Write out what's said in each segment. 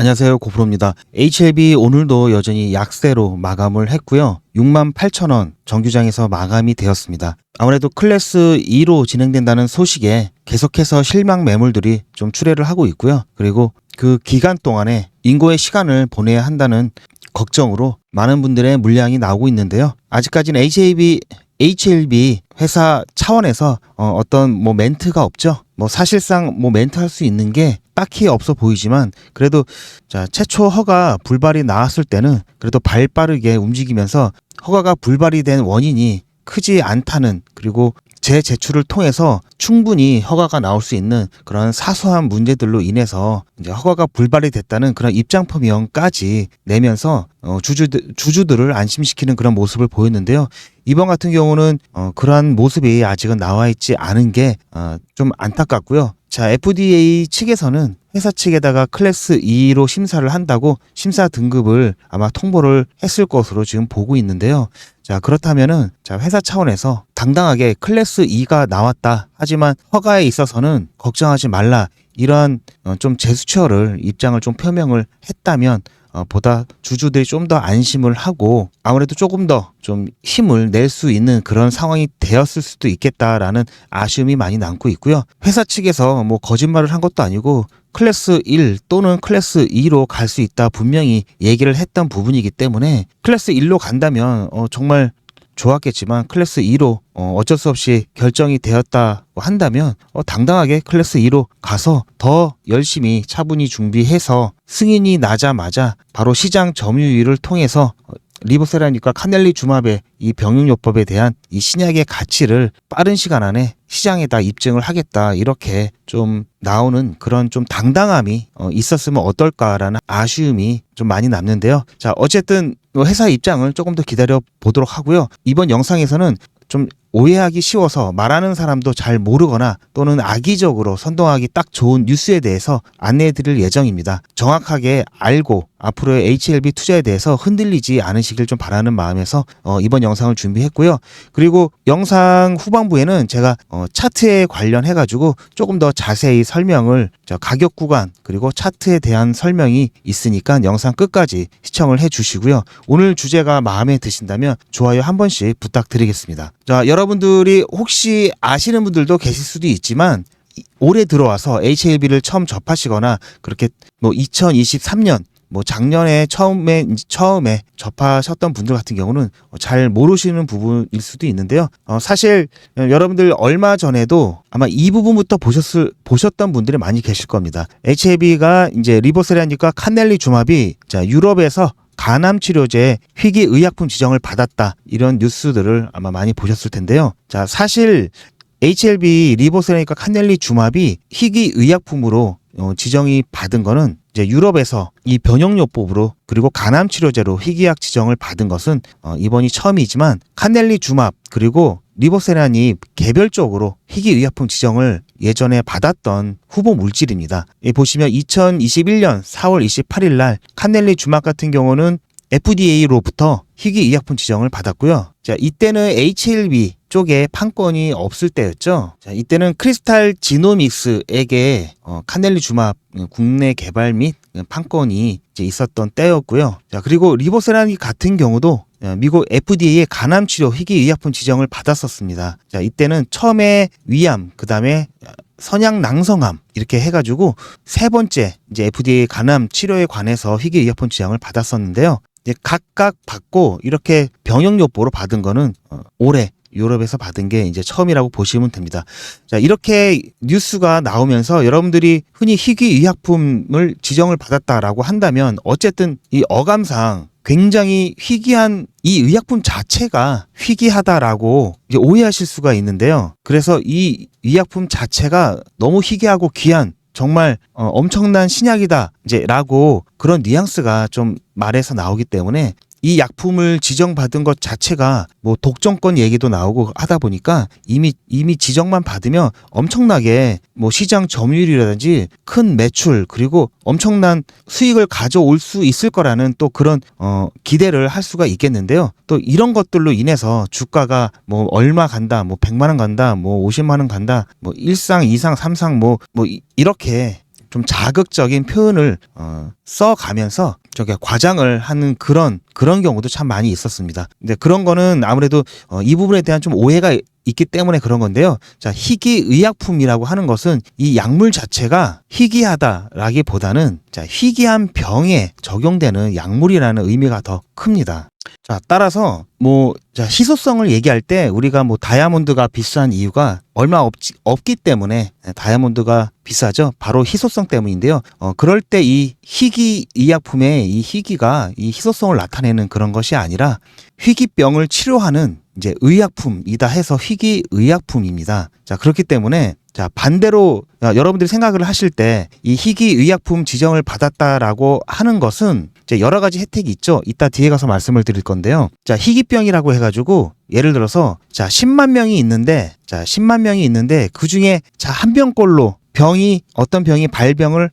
안녕하세요. 고프로입니다. HLB 오늘도 여전히 약세로 마감을 했고요. 68,000원 정규장에서 마감이 되었습니다. 아무래도 클래스 2로 진행된다는 소식에 계속해서 실망 매물들이 좀 출회를 하고 있고요. 그리고 그 기간 동안에 인고의 시간을 보내야 한다는 걱정으로 많은 분들의 물량이 나오고 있는데요. 아직까지는 HLB 회사 차원에서 어떤 멘트가 없죠. 사실상 멘트 할 수 있는 게 딱히 없어 보이지만 그래도 최초 허가 불발이 나왔을 때는 그래도 발 빠르게 움직이면서 허가가 불발이 된 원인이 크지 않다는, 그리고 재제출을 통해서 충분히 허가가 나올 수 있는 그런 사소한 문제들로 인해서 이제 허가가 불발이 됐다는 그런 입장표명까지 내면서 주주들을 안심시키는 그런 모습을 보였는데요. 이번 같은 경우는 그러한 모습이 아직은 나와 있지 않은 게 좀 안타깝고요. FDA 측에서는 회사 측에다가 클래스 2로 심사를 한다고 심사 등급을 아마 통보를 했을 것으로 지금 보고 있는데요. 그렇다면은 회사 차원에서 당당하게 클래스 2가 나왔다, 하지만 허가에 있어서는 걱정하지 말라, 이러한 좀 제스처를, 입장을 좀 표명을 했다면 보다 주주들이 좀 더 안심을 하고 아무래도 조금 더 좀 힘을 낼 수 있는 그런 상황이 되었을 수도 있겠다라는 아쉬움이 많이 남고 있고요. 회사 측에서 거짓말을 한 것도 아니고 클래스 1 또는 클래스 2로 갈 수 있다 분명히 얘기를 했던 부분이기 때문에 클래스 1로 간다면 정말 좋았겠지만 클래스 2로 어쩔 수 없이 결정이 되었다고 한다면 당당하게 클래스 2로 가서 더 열심히 차분히 준비해서 승인이 나자마자 바로 시장 점유율을 통해서 리보세라믹과 카넬리주맙의 이 병용요법에 대한 이 신약의 가치를 빠른 시간 안에 시장에다 입증을 하겠다, 이렇게 좀 나오는 그런 좀 당당함이 있었으면 어떨까라는 아쉬움이 좀 많이 남는데요. 어쨌든 회사 입장을 조금 더 기다려 보도록 하고요. 이번 영상에서는 좀 오해하기 쉬워서 말하는 사람도 잘 모르거나 또는 악의적으로 선동하기 딱 좋은 뉴스에 대해서 안내해 드릴 예정입니다. 정확하게 알고 앞으로의 HLB 투자에 대해서 흔들리지 않으시길 좀 바라는 마음에서 이번 영상을 준비했고요. 그리고 영상 후반부에는 제가 차트에 관련해 가지고 조금 더 자세히 설명을, 가격 구간 그리고 차트에 대한 설명이 있으니까 영상 끝까지 시청을 해 주시고요. 오늘 주제가 마음에 드신다면 좋아요 한 번씩 부탁드리겠습니다. 여러분들이 혹시 아시는 분들도 계실 수도 있지만 올해 들어와서 HLB를 처음 접하시거나 그렇게 2023년 작년에 처음에 접하셨던 분들 같은 경우는 잘 모르시는 부분일 수도 있는데요. 사실 여러분들 얼마 전에도 아마 이 부분부터 보셨던 분들이 많이 계실 겁니다. HLB가 이제 리보세라믹과 카넬리주맙이 유럽에서 간암 치료제 희귀 의약품 지정을 받았다, 이런 뉴스들을 아마 많이 보셨을 텐데요. 사실 HLB 리보세라믹과 카넬리주맙이 희귀 의약품으로 지정이 받은 거는 이제 유럽에서 이 변형요법으로 그리고 간암 치료제로 희귀약 지정을 받은 것은 이번이 처음이지만 카넬리주맙 그리고 리보세라믹 개별적으로 희귀 의약품 지정을 예전에 받았던 후보 물질입니다. 보시면 2021년 4월 28일 날 카넬리주맙 같은 경우는 FDA로부터 희귀 의약품 지정을 받았고요. 이때는 HLB 쪽에 판권이 없을 때였죠. 이때는 크리스탈 지노믹스에게 카넬리주맙 국내 개발 및 판권이 이제 있었던 때였고요. 그리고 리보세라믹 같은 경우도 미국 FDA의 간암 치료 희귀 의약품 지정을 받았었습니다. 이때는 처음에 위암, 그 다음에 선양 낭성암 이렇게 해가지고 세 번째 이제 FDA 간암 치료에 관해서 희귀 의약품 지정을 받았었는데요. 이제 각각 받고 이렇게 병역요법으로 받은 거는 올해 유럽에서 받은 게 이제 처음이라고 보시면 됩니다. 이렇게 뉴스가 나오면서 여러분들이 흔히 희귀 의약품을 지정을 받았다라고 한다면 어쨌든 이 어감상 굉장히 희귀한 이 의약품 자체가 희귀하다라고 이제 오해하실 수가 있는데요. 그래서 이 의약품 자체가 너무 희귀하고 귀한 정말 엄청난 신약이다 이제라고 그런 뉘앙스가 좀 말에서 나오기 때문에 이 약품을 지정받은 것 자체가 독점권 얘기도 나오고 하다 보니까 이미 지정만 받으면 엄청나게 시장 점유율이라든지 큰 매출 그리고 엄청난 수익을 가져올 수 있을 거라는 또 그런 기대를 할 수가 있겠는데요. 또 이런 것들로 인해서 주가가 얼마 간다, 100만 원 간다, 50만 원 간다, 1상, 2상, 3상 이렇게 좀 자극적인 표현을 써가면서 저게 과장을 하는 그런 경우도 참 많이 있었습니다. 근데 그런 거는 아무래도 이 부분에 대한 좀 오해가 있기 때문에 그런 건데요. 자, 희귀의약품이라고 하는 것은 이 약물 자체가 희귀하다라기보다는 자, 희귀한 병에 적용되는 약물이라는 의미가 더 큽니다. 자, 따라서 자, 희소성을 얘기할 때 우리가 다이아몬드가 비싼 이유가 얼마 없기 때문에 다이아몬드가 비싸죠. 바로 희소성 때문인데요. 그럴 때 이 희귀의약품의 이 희귀가 이 희소성을 나타내는 그런 것이 아니라 희귀병을 치료하는 이제 의약품이다 해서 희귀의약품입니다. 자, 그렇기 때문에 자, 반대로 여러분들이 생각을 하실 때 이 희귀의약품 지정을 받았다라고 하는 것은 이제 여러 가지 혜택이 있죠. 이따 뒤에 가서 말씀을 드릴 건데요. 자, 희귀병이라고 해가지고 예를 들어서 자, 10만 명이 있는데 그 중에 자, 한 병꼴로 어떤 병이 발병을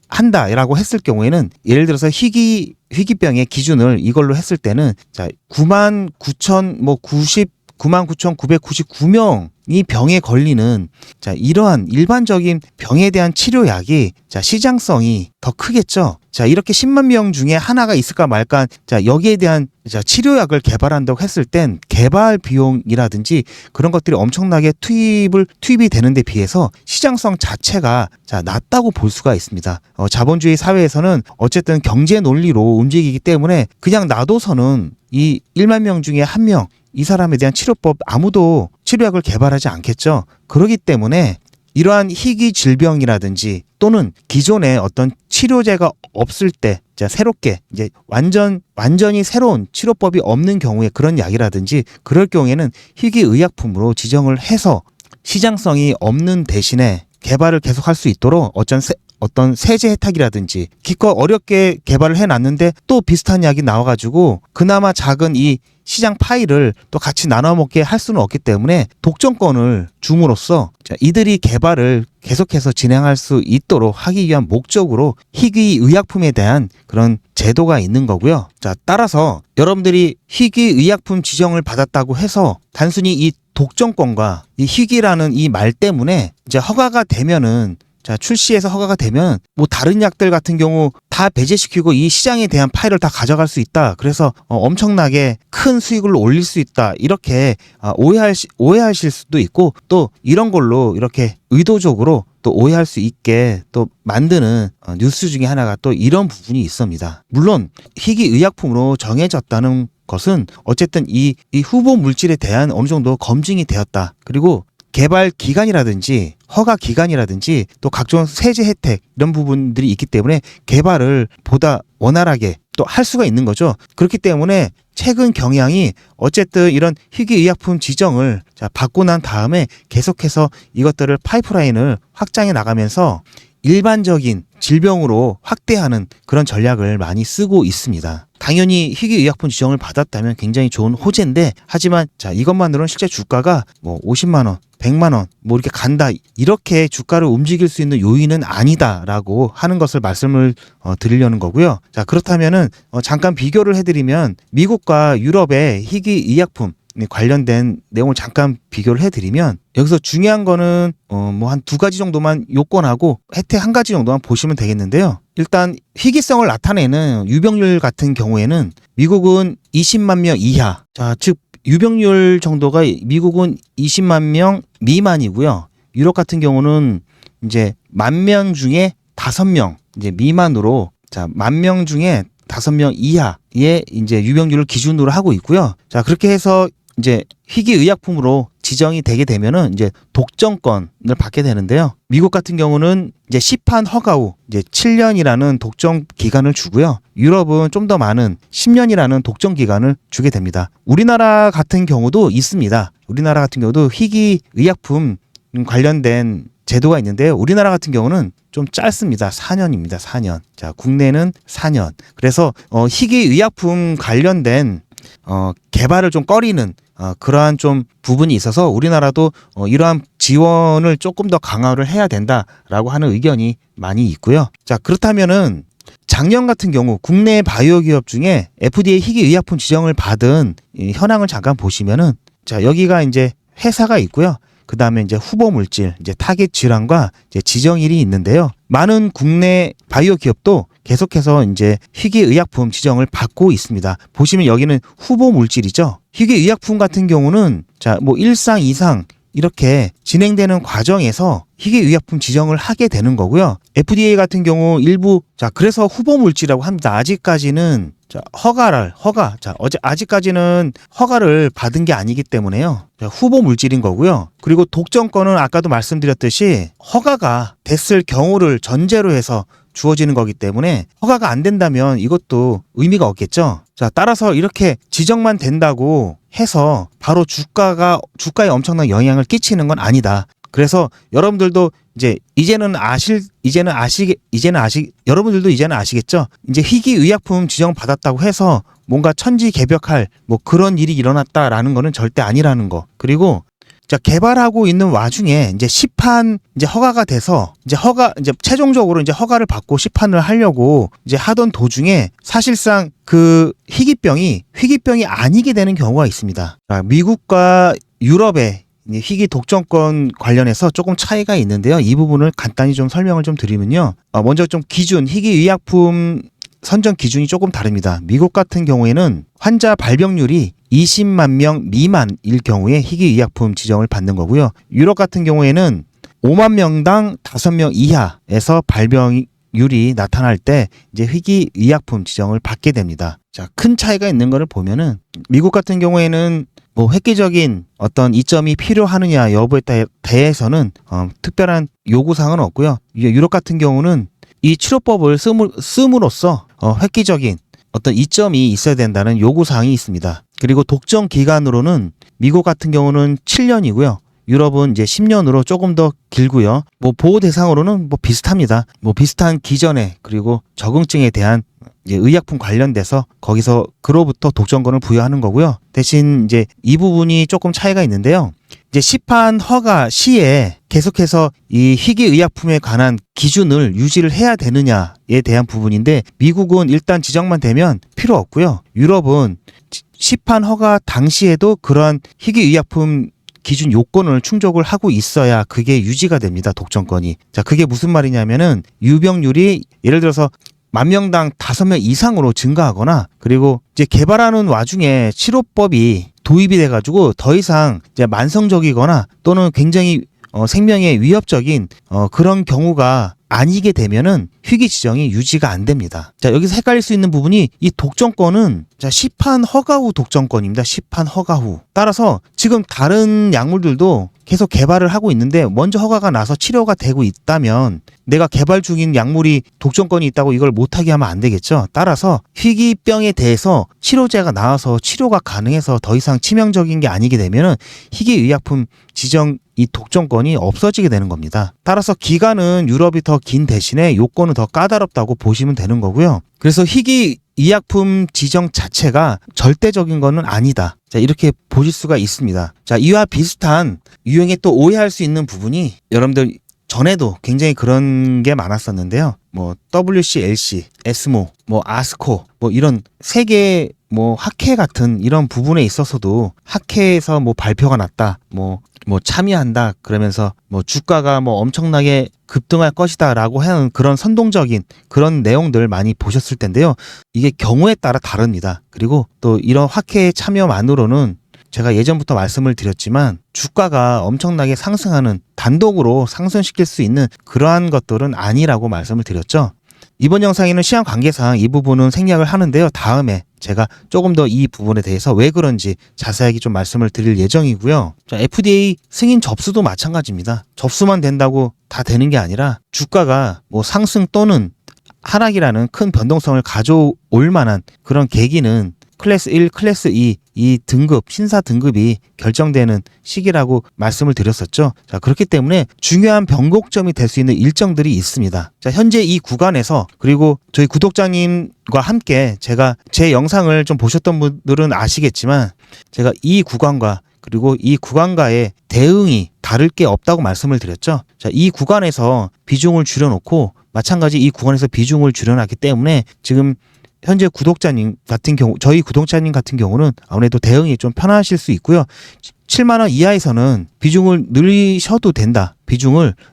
한다라고 했을 경우에는 예를 들어서 희귀병의 기준을 이걸로 했을 때는 자, 99,999명이 병에 걸리는 자, 이러한 일반적인 병에 대한 치료약이 자, 시장성이 더 크겠죠. 자, 이렇게 10만 명 중에 하나가 있을까 말까 자, 여기에 대한 자, 치료약을 개발한다고 했을 땐 개발 비용이라든지 그런 것들이 엄청나게 투입이 되는 데 비해서 시장성 자체가 자, 낮다고 볼 수가 있습니다. 자본주의 사회에서는 어쨌든 경제 논리로 움직이기 때문에 그냥 놔둬서는 이 1만 명 중에 한 명 이 사람에 대한 치료법 아무도 치료약을 개발하지 않겠죠. 그렇기 때문에 이러한 희귀 질병이라든지 또는 기존에 어떤 치료제가 없을 때 새롭게 이제 완전히 새로운 치료법이 없는 경우에 그런 약이라든지 그럴 경우에는 희귀의약품으로 지정을 해서 시장성이 없는 대신에 개발을 계속할 수 있도록 어떤 세제 혜택이라든지 기껏 어렵게 개발을 해놨는데 또 비슷한 약이 나와가지고 그나마 작은 이 시장 파이를 또 같이 나눠 먹게 할 수는 없기 때문에 독점권을 줌으로써 이들이 개발을 계속해서 진행할 수 있도록 하기 위한 목적으로 희귀의약품에 대한 그런 제도가 있는 거고요. 자, 따라서 여러분들이 희귀의약품 지정을 받았다고 해서 단순히 이 독점권과 이 희귀라는 이 말 때문에 이제 허가가 되면은 자, 출시해서 허가가 되면 다른 약들 같은 경우 다 배제시키고 이 시장에 대한 파일을 다 가져갈 수 있다. 그래서 엄청나게 큰 수익을 올릴 수 있다. 이렇게 오해하실 수도 있고 또 이런 걸로 이렇게 의도적으로 또 오해할 수 있게 또 만드는 뉴스 중에 하나가 또 이런 부분이 있습니다. 물론 희귀의약품으로 정해졌다는 것은 어쨌든 이 후보 물질에 대한 어느 정도 검증이 되었다. 그리고 개발 기간이라든지 허가 기간이라든지 또 각종 세제 혜택 이런 부분들이 있기 때문에 개발을 보다 원활하게 또 할 수가 있는 거죠. 그렇기 때문에 최근 경향이 어쨌든 이런 희귀의약품 지정을 받고 난 다음에 계속해서 이것들을 파이프라인을 확장해 나가면서 일반적인 질병으로 확대하는 그런 전략을 많이 쓰고 있습니다. 당연히 희귀의약품 지정을 받았다면 굉장히 좋은 호재인데 하지만 자, 이것만으로는 실제 주가가 50만 원, 100만 원 이렇게 간다. 이렇게 주가를 움직일 수 있는 요인은 아니다라고 하는 것을 말씀을 드리려는 거고요. 자, 그렇다면은 잠깐 비교를 해드리면 미국과 유럽의 희귀의약품 관련된 내용을 잠깐 비교를 해드리면 여기서 중요한 거는 한 두 가지 정도만 요건하고 혜택 한 가지 정도만 보시면 되겠는데요. 일단 희귀성을 나타내는 유병률 같은 경우에는 미국은 20만 명 이하, 자, 즉 유병률 정도가 미국은 20만 명 미만이고요. 유럽 같은 경우는 이제 10,000명 중에 5명 이제 미만으로 자, 10,000명 중에 5명 이하의 이제 유병률을 기준으로 하고 있고요. 자, 그렇게 해서 이제 희귀의약품으로 지정이 되게 되면은 이제 독점권을 받게 되는데요. 미국 같은 경우는 이제 시판 허가 후 이제 7년이라는 독점 기간을 주고요. 유럽은 좀 더 많은 10년이라는 독점 기간을 주게 됩니다. 우리나라 같은 경우도 있습니다. 우리나라 같은 경우도 희귀의약품 관련된 제도가 있는데요. 우리나라 같은 경우는 좀 짧습니다. 4년입니다. 4년. 자, 국내는 4년. 그래서 희귀의약품 관련된 개발을 좀 꺼리는 그러한 좀 부분이 있어서 우리나라도 이러한 지원을 조금 더 강화를 해야 된다라고 하는 의견이 많이 있고요. 자, 그렇다면은 작년 같은 경우 국내 바이오 기업 중에 FDA 희귀의약품 지정을 받은 이 현황을 잠깐 보시면은 자, 여기가 이제 회사가 있고요. 그 다음에 이제 후보 물질, 이제 타겟 질환과 이제 지정일이 있는데요. 많은 국내 바이오 기업도 계속해서 이제 희귀의약품 지정을 받고 있습니다. 보시면 여기는 후보 물질이죠. 희귀의약품 같은 경우는 자, 뭐 1상, 2상 이렇게 진행되는 과정에서 희귀의약품 지정을 하게 되는 거고요. FDA 같은 경우 일부 자, 그래서 후보 물질이라고 합니다. 아직까지는 아직까지는 허가를 받은 게 아니기 때문에요. 후보 물질인 거고요. 그리고 독점권은 아까도 말씀드렸듯이 허가가 됐을 경우를 전제로 해서 주어지는 거기 때문에 허가가 안 된다면 이것도 의미가 없겠죠. 자, 따라서 이렇게 지정만 된다고 해서 바로 주가에 엄청난 영향을 끼치는 건 아니다. 그래서 여러분들도 여러분들도 이제는 아시겠죠? 이제 희귀의약품 지정 받았다고 해서 뭔가 천지개벽할 뭐 그런 일이 일어났다라는 거는 절대 아니라는 거. 그리고 자, 개발하고 있는 와중에 이제 시판 이제 허가가 돼서 이제 최종적으로 이제 허가를 받고 시판을 하려고 이제 하던 도중에 사실상 그 희귀병이 아니게 되는 경우가 있습니다. 자, 미국과 유럽의 희귀 독점권 관련해서 조금 차이가 있는데요. 이 부분을 간단히 좀 설명을 좀 드리면요. 먼저 좀 희귀의약품 선정 기준이 조금 다릅니다. 미국 같은 경우에는 환자 발병률이 20만 명 미만일 경우에 희귀의약품 지정을 받는 거고요. 유럽 같은 경우에는 5만 명당 5명 이하에서 발병률이 나타날 때 이제 희귀의약품 지정을 받게 됩니다. 자, 큰 차이가 있는 거를 보면은 미국 같은 경우에는 뭐 획기적인 어떤 이점이 필요하느냐 여부에 대해서는 특별한 요구사항은 없고요. 유럽 같은 경우는 이 치료법을 씀으로써 획기적인 어떤 이점이 있어야 된다는 요구사항이 있습니다. 그리고 독점 기간으로는 미국 같은 경우는 7년이고요. 유럽은 이제 10년으로 조금 더 길고요. 뭐 보호 대상으로는 뭐 비슷합니다. 뭐 비슷한 기전에 그리고 적응증에 대한 이제 의약품 관련돼서 거기서 그로부터 독점권을 부여하는 거고요. 대신 이제 이 부분이 조금 차이가 있는데요. 이제 시판 허가 시에 계속해서 이 희귀의약품에 관한 기준을 유지를 해야 되느냐에 대한 부분인데 미국은 일단 지정만 되면 필요 없고요. 유럽은 시판 허가 당시에도 그러한 희귀의약품 기준 요건을 충족을 하고 있어야 그게 유지가 됩니다. 독점권이. 자, 그게 무슨 말이냐면은 유병률이 예를 들어서 10,000명당 5명 이상으로 증가하거나 그리고 이제 개발하는 와중에 치료법이 도입이 돼가지고 더 이상 이제 만성적이거나 또는 굉장히 생명에 위협적인 그런 경우가 아니게 되면은 희귀 지정이 유지가 안 됩니다. 자, 여기서 헷갈릴 수 있는 부분이 이 독점권은 자, 시판 허가 후 독점권입니다. 시판 허가 후. 따라서 지금 다른 약물들도 계속 개발을 하고 있는데 먼저 허가가 나서 치료가 되고 있다면 내가 개발 중인 약물이 독점권이 있다고 이걸 못하게 하면 안 되겠죠. 따라서 희귀병에 대해서 치료제가 나와서 치료가 가능해서 더 이상 치명적인 게 아니게 되면은 희귀의약품 지정 이 독점권이 없어지게 되는 겁니다. 따라서 기간은 유럽이 더 긴 대신에 요건은 더 까다롭다고 보시면 되는 거고요. 그래서 희귀의약품 지정 자체가 절대적인 거는 아니다. 자, 이렇게 보실 수가 있습니다. 자, 이와 비슷한 유형에 또 오해할 수 있는 부분이 여러분들 전에도 굉장히 그런 게 많았었는데요. 뭐 WCLC, 에스모, 뭐 아스코, 뭐 이런 세계 뭐 학회 같은 이런 부분에 있어서도 학회에서 뭐 발표가 났다. 뭐 참여한다 그러면서 뭐 주가가 뭐 엄청나게 급등할 것이다라고 하는 그런 선동적인 그런 내용들 많이 보셨을 텐데요. 이게 경우에 따라 다릅니다. 그리고 또 이런 학회에 참여만으로는 제가 예전부터 말씀을 드렸지만 주가가 엄청나게 상승하는 단독으로 상승시킬 수 있는 그러한 것들은 아니라고 말씀을 드렸죠. 이번 영상에는 시간 관계상 이 부분은 생략을 하는데요. 다음에 제가 조금 더 이 부분에 대해서 왜 그런지 자세하게 좀 말씀을 드릴 예정이고요. 자, FDA 승인 접수도 마찬가지입니다. 접수만 된다고 다 되는 게 아니라 주가가 뭐 상승 또는 하락이라는 큰 변동성을 가져올 만한 그런 계기는 클래스 1, 클래스 2, 이 등급, 신사 등급이 결정되는 시기라고 말씀을 드렸었죠. 자, 그렇기 때문에 중요한 변곡점이 될 수 있는 일정들이 있습니다. 자, 현재 이 구간에서 그리고 저희 구독자님과 함께 제가 제 영상을 좀 보셨던 분들은 아시겠지만 제가 이 구간과 그리고 이 구간과의 대응이 다를 게 없다고 말씀을 드렸죠. 자, 이 구간에서 비중을 줄여놓고 마찬가지 이 구간에서 비중을 줄여놨기 때문에 지금 현재 구독자님 같은 경우, 저희 구독자님 같은 경우는 아무래도 대응이 좀 편하실 수 있고요. 7만 원 이하에서는 비중을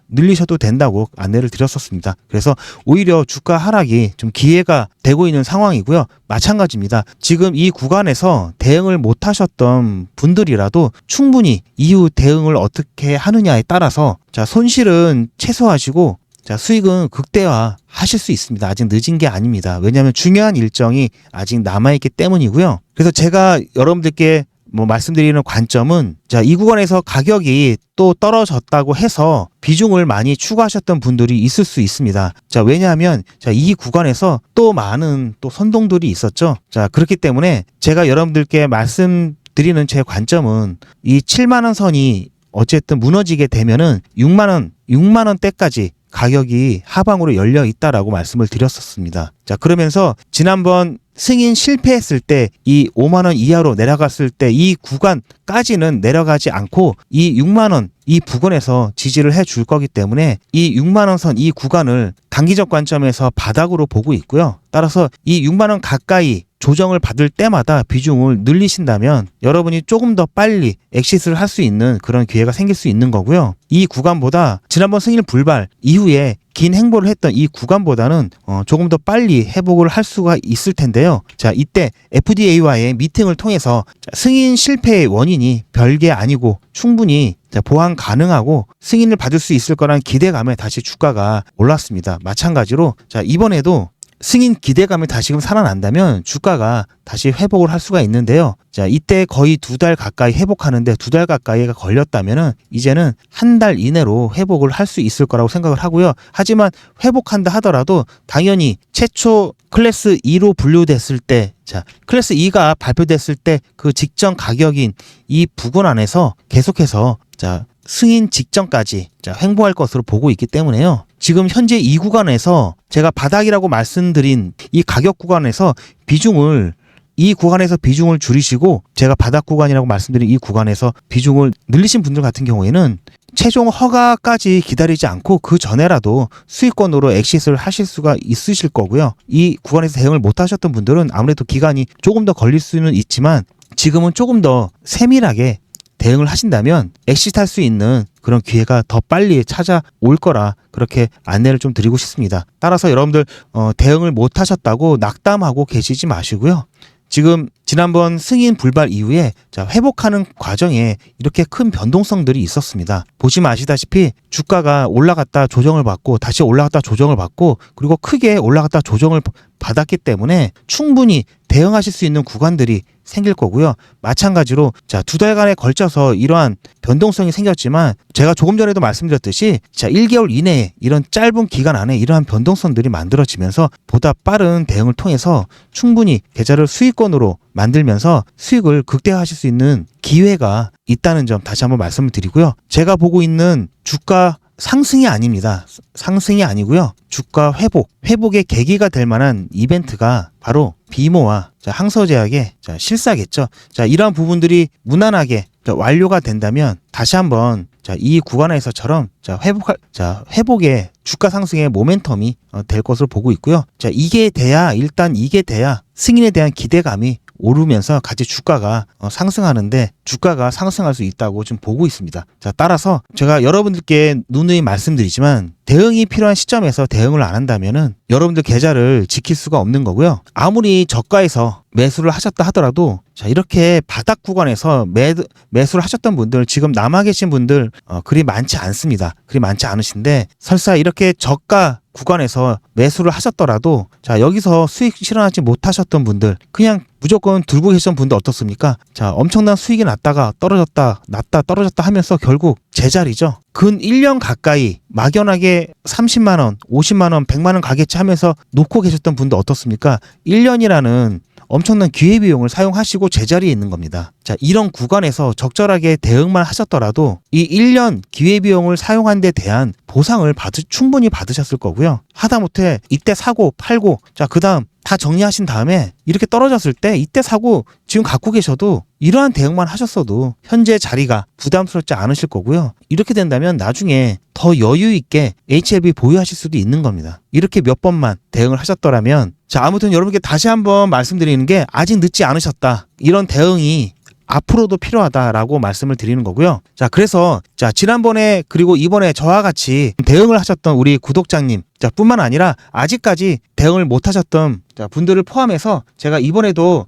늘리셔도 된다고 안내를 드렸었습니다. 그래서 오히려 주가 하락이 좀 기회가 되고 있는 상황이고요. 마찬가지입니다. 지금 이 구간에서 대응을 못 하셨던 분들이라도 충분히 이후 대응을 어떻게 하느냐에 따라서 자, 손실은 최소화하시고 자, 수익은 극대화 하실 수 있습니다. 아직 늦은 게 아닙니다. 왜냐하면 중요한 일정이 아직 남아있기 때문이고요. 그래서 제가 여러분들께 말씀드리는 관점은 자, 이 구간에서 가격이 또 떨어졌다고 해서 비중을 많이 추가하셨던 분들이 있을 수 있습니다. 자, 왜냐하면 자, 이 구간에서 또 많은 또 선동들이 있었죠. 자, 그렇기 때문에 제가 여러분들께 말씀드리는 제 관점은 이 7만 원 선이 어쨌든 무너지게 되면은 6만 원대까지 가격이 하방으로 열려 있다라고 말씀을 드렸었습니다. 자, 그러면서 지난번 승인 실패했을 때 이 5만 원 이하로 내려갔을 때 이 구간까지는 내려가지 않고 이 6만 원 이 부근에서 지지를 해줄 거기 때문에 이 6만 원 선 이 구간을 단기적 관점에서 바닥으로 보고 있고요. 따라서 이 6만 원 가까이 조정을 받을 때마다 비중을 늘리신다면 여러분이 조금 더 빨리 엑시트를 할 수 있는 그런 기회가 생길 수 있는 거고요. 이 구간보다 지난번 승인 불발 이후에 긴 행보를 했던 이 구간보다는 조금 더 빨리 회복을 할 수가 있을 텐데요. 자, 이때 FDA와의 미팅을 통해서 승인 실패의 원인이 별게 아니고 충분히 보완 가능하고 승인을 받을 수 있을 거란 기대감에 다시 주가가 올랐습니다. 마찬가지로 자, 이번에도 승인 기대감이 다시금 살아난다면 주가가 다시 회복을 할 수가 있는데요. 자, 이때 거의 2달 가까이 회복하는데 2달 가까이가 걸렸다면은 이제는 한 달 이내로 회복을 할 수 있을 거라고 생각을 하고요. 하지만 회복한다 하더라도 당연히 최초 클래스 2로 분류됐을 때, 자, 클래스 2가 발표됐을 때 그 직전 가격인 이 부근 안에서 계속해서 자, 승인 직전까지 자, 횡보할 것으로 보고 있기 때문에요. 지금 현재 이 구간에서 제가 바닥이라고 말씀드린 이 가격 구간에서 이 구간에서 비중을 줄이시고 제가 바닥 구간이라고 말씀드린 이 구간에서 비중을 늘리신 분들 같은 경우에는 최종 허가까지 기다리지 않고 그 전에라도 수익권으로 엑시트를 하실 수가 있으실 거고요. 이 구간에서 대응을 못 하셨던 분들은 아무래도 기간이 조금 더 걸릴 수는 있지만 지금은 조금 더 세밀하게 대응을 하신다면 엑시트 할 수 있는 그런 기회가 더 빨리 찾아올 거라 그렇게 안내를 좀 드리고 싶습니다. 따라서 여러분들 대응을 못 하셨다고 낙담하고 계시지 마시고요. 지금 지난번 승인 불발 이후에 자, 회복하는 과정에 이렇게 큰 변동성들이 있었습니다. 보시면 아시다시피 주가가 올라갔다 조정을 받고 다시 올라갔다 조정을 받고 그리고 크게 올라갔다 조정을 받았기 때문에 충분히 대응하실 수 있는 구간들이 생길 거고요. 마찬가지로 자, 2달간에 걸쳐서 이러한 변동성이 생겼지만 제가 조금 전에도 말씀드렸듯이 자, 1개월 이내에 이런 짧은 기간 안에 이러한 변동성들이 만들어지면서 보다 빠른 대응을 통해서 충분히 계좌를 수익권으로 만들면서 수익을 극대화하실 수 있는 기회가 있다는 점 다시 한번 말씀을 드리고요. 제가 보고 있는 주가 상승이 아닙니다. 상승이 아니고요. 주가 회복의 계기가 될 만한 이벤트가 바로 비모와 항서제약의 실사겠죠. 자, 이러한 부분들이 무난하게 완료가 된다면 다시 한번 이 구간에서처럼 회복의 주가 상승의 모멘텀이 될 것으로 보고 있고요. 자, 이게 돼야 승인에 대한 기대감이 오르면서 같이 주가가 상승하는데 주가가 상승할 수 있다고 지금 보고 있습니다. 자, 따라서 제가 여러분들께 누누이 말씀드리지만 대응이 필요한 시점에서 대응을 안 한다면은 여러분들 계좌를 지킬 수가 없는 거고요. 아무리 저가에서 매수를 하셨다 하더라도 자, 이렇게 바닥 구간에서 매수를 하셨던 분들 지금 남아 계신 분들 그리 많지 않습니다. 그리 많지 않으신데 설사 이렇게 저가 구간에서 매수를 하셨더라도 자, 여기서 수익 실현하지 못하셨던 분들 그냥 무조건 들고 계신 분들 어떻습니까? 자, 엄청난 수익이 났다가 떨어졌다 하면서 결국 제자리죠. 근 1년 가까이 막연하게 30만 원, 50만 원, 100만 원 가겠지 하면서 놓고 계셨던 분들 어떻습니까? 1년이라는 엄청난 기회비용을 사용하시고 제자리에 있는 겁니다. 자, 이런 구간에서 적절하게 대응만 하셨더라도 이 1년 기회비용을 사용한 데 대한 보상을 충분히 받으셨을 거고요. 하다못해 이때 사고 팔고 자, 그 다음 다 정리하신 다음에 이렇게 떨어졌을 때 이때 사고 지금 갖고 계셔도 이러한 대응만 하셨어도 현재 자리가 부담스럽지 않으실 거고요. 이렇게 된다면 나중에 더 여유 있게 HLB 보유하실 수도 있는 겁니다. 이렇게 몇 번만 대응을 하셨더라면 자, 아무튼 여러분께 다시 한번 말씀드리는 게 아직 늦지 않으셨다. 이런 대응이 앞으로도 필요하다라고 말씀을 드리는 거고요. 자, 그래서 자, 지난번에 그리고 이번에 저와 같이 대응을 하셨던 우리 구독자님 자, 뿐만 아니라 아직까지 대응을 못 하셨던 자, 분들을 포함해서 제가 이번에도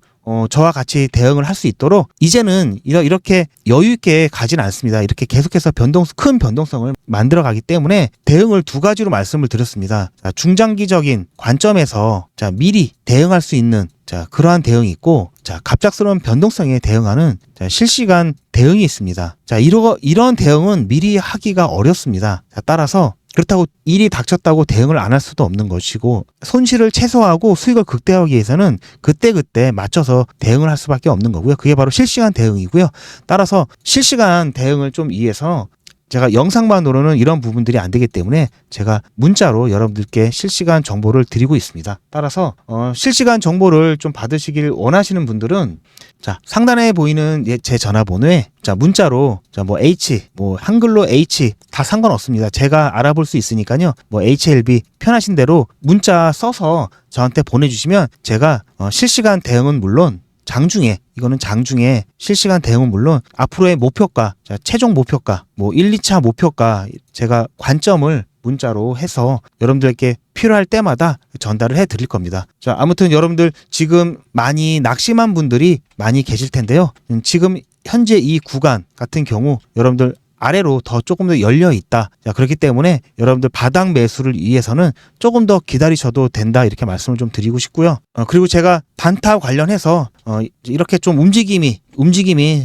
저와 같이 대응을 할 수 있도록 이제는 이렇게 여유 있게 가진 않습니다. 이렇게 계속해서 큰 변동성을 만들어 가기 때문에 대응을 두 가지로 말씀을 드렸습니다. 자, 중장기적인 관점에서 자, 미리 대응할 수 있는 자, 그러한 대응이 있고 자, 갑작스러운 변동성에 대응하는 자, 실시간 대응이 있습니다. 자, 이런 대응은 미리 하기가 어렵습니다. 자, 따라서 그렇다고 일이 닥쳤다고 대응을 안 할 수도 없는 것이고 손실을 최소화하고 수익을 극대화하기 위해서는 그때그때 맞춰서 대응을 할 수밖에 없는 거고요. 그게 바로 실시간 대응이고요. 따라서 실시간 대응을 좀 위해서 제가 영상만으로는 이런 부분들이 안 되기 때문에 제가 문자로 여러분들께 실시간 정보를 드리고 있습니다. 따라서 실시간 정보를 좀 받으시길 원하시는 분들은 자, 상단에 보이는 제 전화번호에 자, 문자로 자, 뭐 H, 뭐 한글로 H 다 상관없습니다. 제가 알아볼 수 있으니까요. 뭐 HLB 편하신 대로 문자 써서 저한테 보내주시면 제가 실시간 대응은 물론 이거는 장중에 실시간 대응은 물론 앞으로의 목표가, 자, 최종 목표가, 뭐 1, 2차 목표가 제가 관점을 문자로 해서 여러분들께 필요할 때마다 전달을 해 드릴 겁니다. 자, 아무튼 여러분들 지금 많이 낙심한 분들이 많이 계실 텐데요. 지금 현재 이 구간 같은 경우 여러분들 아래로 더 조금 더 열려 있다. 자, 그렇기 때문에 여러분들 바닥 매수를 위해서는 조금 더 기다리셔도 된다. 이렇게 말씀을 좀 드리고 싶고요. 그리고 제가 단타 관련해서 이렇게 좀 움직임이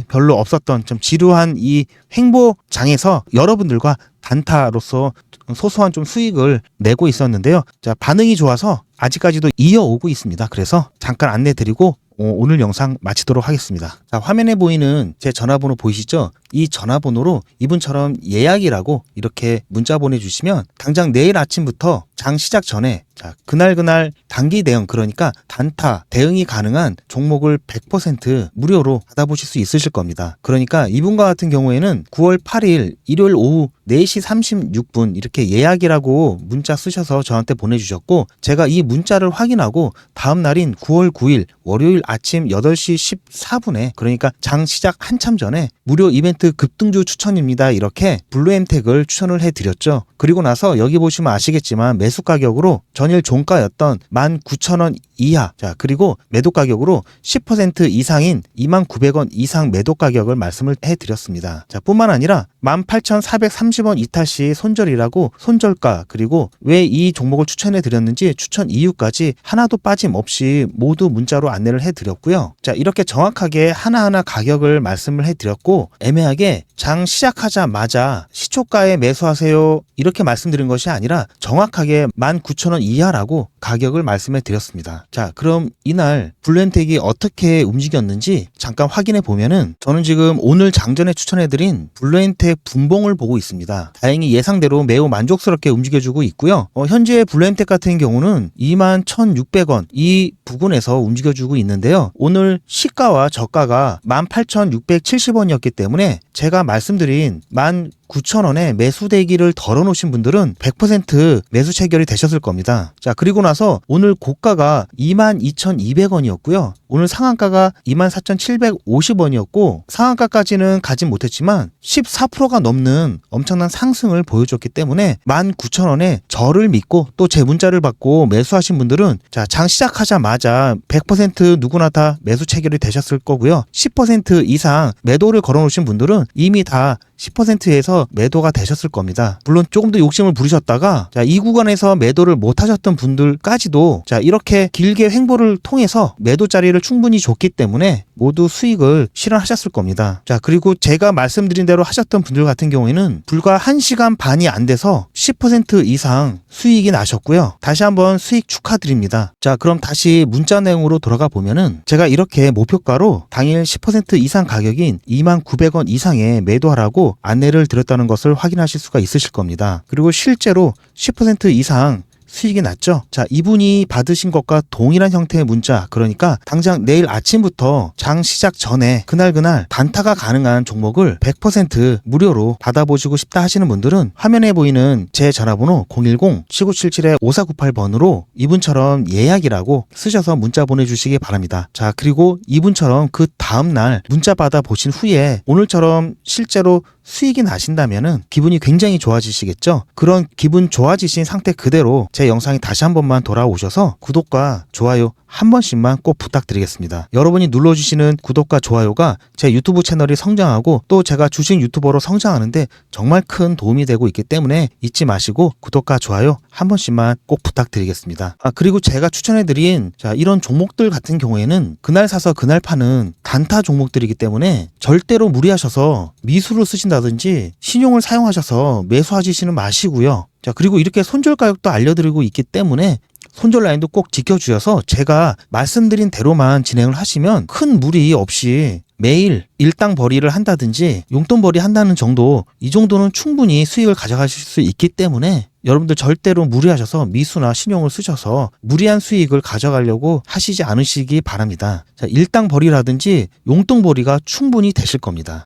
별로 없었던 좀 지루한 이 횡보장에서 여러분들과 단타로서 소소한 좀 수익을 내고 있었는데요. 자, 반응이 좋아서 아직까지도 이어오고 있습니다. 그래서 잠깐 안내 드리고 오늘 영상 마치도록 하겠습니다. 자, 화면에 보이는 제 전화번호 보이시죠? 이 전화번호로 이분처럼 예약이라고 이렇게 문자 보내주시면 당장 내일 아침부터 장 시작 전에 자, 그날 단기 대응, 그러니까 단타 대응이 가능한 종목을 100% 무료로 받아보실 수 있으실 겁니다. 그러니까 이분과 같은 경우에는 9월 8일 일요일 오후 4시 36분 이렇게 예약이라고 문자 쓰셔서 저한테 보내주셨고 제가 이 문자를 확인하고 다음 날인 9월 9일 월요일 아침 8시 14분에 그러니까 장 시작 한참 전에 무료 이벤트 급등주 추천입니다. 이렇게 블루엠텍을 추천을 해드렸죠. 그리고 나서 여기 보시면 아시겠지만 매수 가격으로 전일 종가였던 19,000원 이하, 자, 그리고 매도 가격으로 10% 이상인 29,000원 이상 매도 가격을 말씀을 해드렸습니다. 자, 뿐만 아니라 18,430원 이탈 시 손절이라고 손절가, 그리고 왜 이 종목을 추천해 드렸는지 추천 이유까지 하나도 빠짐없이 모두 문자로 안내를 해드렸고요. 자, 이렇게 정확하게 하나하나 가격을 말씀을 해드렸고 애매하게 장 시작하자마자 시초가에 매수하세요 이렇게 말씀드린 것이 아니라 정확하게 19,000원 이하라고 가격을 말씀해 드렸습니다. 자, 그럼 이날 블루엠텍이 어떻게 움직였는지 잠깐 확인해 보면은 저는 지금 오늘 장전에 추천해드린 블루엠텍 분봉을 보고 있습니다. 다행히 예상대로 매우 만족스럽게 움직여주고 있고요. 현재 블루엠텍 같은 경우는 21,600원 이 부근에서 움직여주고 있는데요. 오늘 시가와 저가가 18,670원이었기 때문에 제가 말씀드린 19,000원에 매수 대기를 덜어놓으신 분들은 100% 매수 체결이 되셨을 겁니다. 자, 그리고 나서 오늘 고가가 22,200원이었고요. 오늘 상한가가 24,750원이었고 상한가까지는 가진 못했지만 14%가 넘는 엄청난 상승을 보여줬기 때문에 19,000원에 저를 믿고 또 제 문자를 받고 매수하신 분들은 자, 장 시작하자마자 100% 누구나 다 매수 체결이 되셨을 거고요. 10% 이상 매도를 걸어놓으신 분들은 이미 다 10%에서 매도가 되셨을 겁니다. 물론 조금 더 욕심을 부리셨다가 자, 이 구간에서 매도를 못 하셨던 분들까지도 자, 이렇게 길게 횡보를 통해서 매도 자리를 충분히 줬기 때문에 모두 수익을 실현하셨을 겁니다. 자, 그리고 제가 말씀드린 대로 하셨던 분들 같은 경우에는 불과 1시간 반이 안 돼서 10% 이상 수익이 나셨고요. 다시 한번 수익 축하드립니다. 자, 그럼 다시 문자 내용으로 돌아가 보면은 제가 이렇게 목표가로 당일 10% 이상 가격인 29,000원 이상에 매도하라고 안내를 드렸다는 것을 확인하실 수가 있으실 겁니다. 그리고 실제로 10% 이상 수익이 났죠. 자, 이분이 받으신 것과 동일한 형태의 문자, 그러니까 당장 내일 아침부터 장 시작 전에 그날 단타가 가능한 종목을 100% 무료로 받아보시고 싶다 하시는 분들은 화면에 보이는 제 전화번호 010-7977-5498번으로 이분처럼 예약이라고 쓰셔서 문자 보내주시기 바랍니다. 자, 그리고 이분처럼 그 다음날 문자 받아보신 후에 오늘처럼 실제로 수익이 나신다면은 기분이 굉장히 좋아지시겠죠? 그런 기분 좋아지신 상태 그대로 제 영상이 다시 한 번만 돌아오셔서 구독과 좋아요 한 번씩만 꼭 부탁드리겠습니다. 여러분이 눌러주시는 구독과 좋아요가 제 유튜브 채널이 성장하고 또 제가 주식 유튜버로 성장하는데 정말 큰 도움이 되고 있기 때문에 잊지 마시고 구독과 좋아요 한 번씩만 꼭 부탁드리겠습니다. 그리고 제가 추천해드린 이런 종목들 같은 경우에는 그날 사서 그날 파는 단타 종목들이기 때문에 절대로 무리하셔서 미수를 쓰신다든지 신용을 사용하셔서 매수하시지는 마시고요. 자, 그리고 이렇게 손절 가격도 알려드리고 있기 때문에 손절 라인도 꼭 지켜주셔서 제가 말씀드린 대로만 진행을 하시면 큰 무리 없이 매일 일당 벌이를 한다든지 용돈 벌이 한다는 정도, 이 정도는 충분히 수익을 가져가실 수 있기 때문에 여러분들 절대로 무리하셔서 미수나 신용을 쓰셔서 무리한 수익을 가져가려고 하시지 않으시기 바랍니다. 자, 일당 벌이라든지 용돈 벌이가 충분히 되실 겁니다.